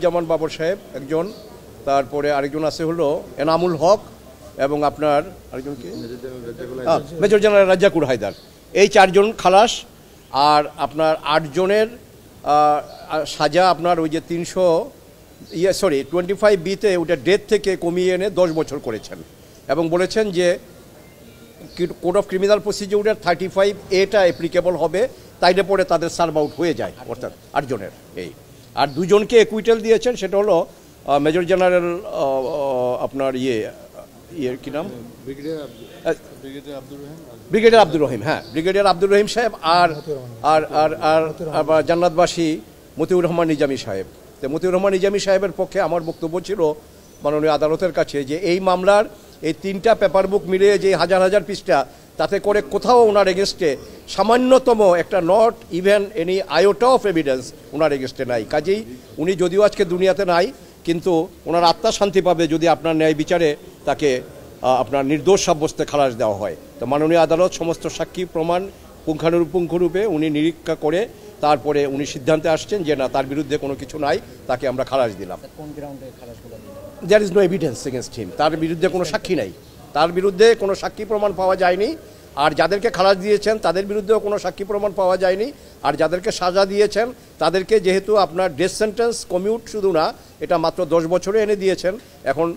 মনিরুজ্জামান বাবর সাহেব একজন, তারপরে আরেকজন আছে হলো এনামুল হক, এবং আপনার আরেকজন কি মেজর জেনারেল রাজ্জাকুর হায়দার। এই 4 জন খালাস। আর আপনার 8 জনের সাজা আপনার ওই যে 25B-তে ওটা ডেথ থেকে কমিয়ে এনে 10 বছর করেছেন, এবং বলেছেন যে কোড অফ ক্রিমিনাল প্রসিডিউরের 35A-টা অ্যাপ্লিকেবল হবে, তাইলে পরে তাদের সার্ভ আউট হয়ে যায়, অর্থাৎ 8 জনের। এই আর 2 জনকে একুইটাল দিয়েছেন, সেটা হলো মেজর জেনারেল আপনার কি নাম, ব্রিগেডিয়ার আব্দুর রহিম, হ্যাঁ ব্রিগেডিয়ার আব্দুর রহিম সাহেব, আর আর আর আর জান্নাতবাসী মতিউর রহমান নিজামী সাহেব। তো মতিউর রহমান নিজামী সাহেবের পক্ষে আমার বক্তব্য ছিল মাননীয় আদালতের কাছে যে এই মামলার এই 3টা পেপার বুক মিলিয়ে যে হাজার হাজার পৃষ্ঠা, তাতে করে কোথাও ওনার এগেনস্টে সামান্যতম একটা not even any iota of evidence ওনার এগেনস্টে নাই। কাজেই উনি যদিও আজকে দুনিয়াতে নাই, কিন্তু ওনার আত্মা শান্তি পাবে যদি আপনার ন্যায় বিচারে তাকে আপনার নির্দোষ সাব্যস্তে খালাস দেওয়া হয়। তো মাননীয় আদালত সমস্ত সাক্ষী প্রমাণ পুঙ্খানুপুঙ্খরূপে উনি নিরীক্ষা করে তারপরে উনি সিদ্ধান্তে আসছেন যে না, তার বিরুদ্ধে কোনো কিছু নাই, তাকে আমরা খালাস দিলাম। There is no evidence against him, তার বিরুদ্ধে কোনো সাক্ষী নাই, তার বিরুদ্ধে কোনো সাক্ষী প্রমাণ পাওয়া যায়নি। আর যাদেরকে খালাস দিয়েছেন তাদের বিরুদ্ধেও কোনো সাক্ষী প্রমাণ পাওয়া যায়নি। আর যাদেরকে সাজা দিয়েছেন তাদেরকে যেহেতু আপনার ডেথ সেন্টেন্স কমিউট শুধু না, এটা মাত্র 10 বছরে এনে দিয়েছেন। এখন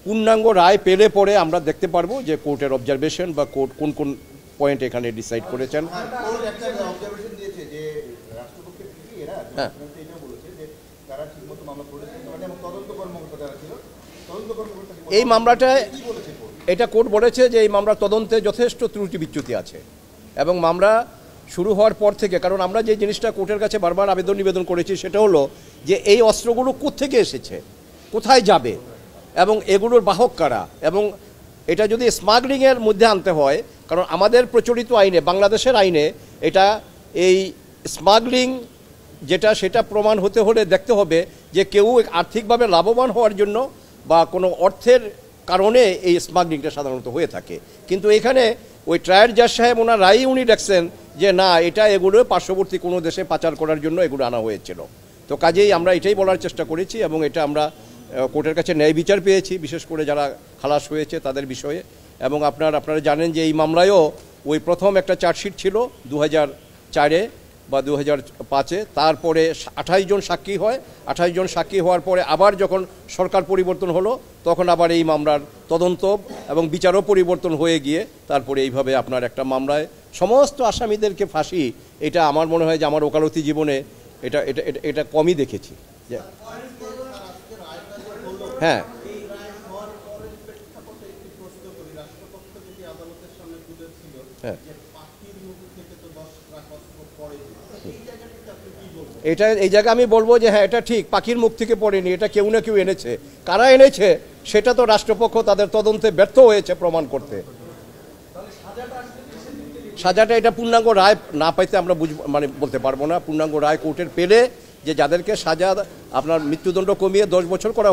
পূর্ণাঙ্গ রায় পেলে পরে আমরা দেখতে পারবো যে কোর্টের অবজারভেশন বা কোর্ট কোন কোন পয়েন্ট এখানে ডিসাইড করেছেন। হ্যাঁ, এই মামলাটায় এটা কোর্ট বলেছে যে এই মামলার তদন্তে যথেষ্ট ত্রুটি বিচ্যুতি আছে, এবং মামলা শুরু হওয়ার পর থেকে, কারণ আমরা যে জিনিসটা কোর্টের কাছে বারবার নিবেদন করেছি সেটা হলো যে এই অস্ত্রগুলো কোত্থেকে এসেছে, কোথায় যাবে, এবং এগুলোর বাহক কারা, এবং এটা যদি স্মাগলিংয়ের মধ্যে আনতে হয়, কারণ আমাদের প্রচলিত আইনে, বাংলাদেশের আইনে এটা এই স্মাগলিং যেটা সেটা প্রমাণ হতে হলে দেখতে হবে যে কেউ আর্থিকভাবে লাভবান হওয়ার জন্য বা কোনো অর্থের কারণে এই স্মাগলিংটা সাধারণত হয়ে থাকে। কিন্তু এখানে ওই ট্রায়াল জাজ সাহেব ওনার রায়ই উনি দেখছেন যে না, এটা এগুলো পার্শ্ববর্তী কোনো দেশে পাচার করার জন্য এগুলো আনা হয়েছিল। তো কাজেই আমরা এটাই বলার চেষ্টা করেছি, এবং এটা আমরা কোর্টের কাছে ন্যায় বিচার পেয়েছি, বিশেষ করে যারা খালাস হয়েছে তাদের বিষয়ে। এবং আপনারা জানেন যে এই মামলায়ও ওই প্রথম একটা চার্জশিট ছিল 2004-এ বা 2005-এ, তারপরে 28 জন সাক্ষী হয়। 28 জন সাক্ষী হওয়ার পরে আবার যখন সরকার পরিবর্তন হলো, তখন আবার এই মামলার তদন্ত এবং বিচারও পরিবর্তন হয়ে গিয়ে তারপরে এইভাবে আপনার একটা মামলায় সমস্ত আসামিদেরকে ফাঁসি, এটা আমার মনে হয় যে আমার ওকালতি জীবনে এটা এটা এটা কমই দেখেছি। হ্যাঁ, হ্যাঁ, এটা এই জায়গায় আমি বলবো যে হ্যাঁ, এটা ঠিক, পাখির মুখ থেকে পড়েনি, এটা কেউ না কেউ এনেছে। কারা এনেছে সেটা তো রাষ্ট্রপক্ষ তাদের তদন্তে ব্যর্থ হয়েছে প্রমাণ করতে। সাজাটা এটা পূর্ণাঙ্গ রায় না পাইতে আমরা বলতে পারবো না। পূর্ণাঙ্গ রায় কোর্টের পেলে যে যাদেরকে সাজা আপনার মৃত্যুদণ্ড কমিয়ে 10 বছর করা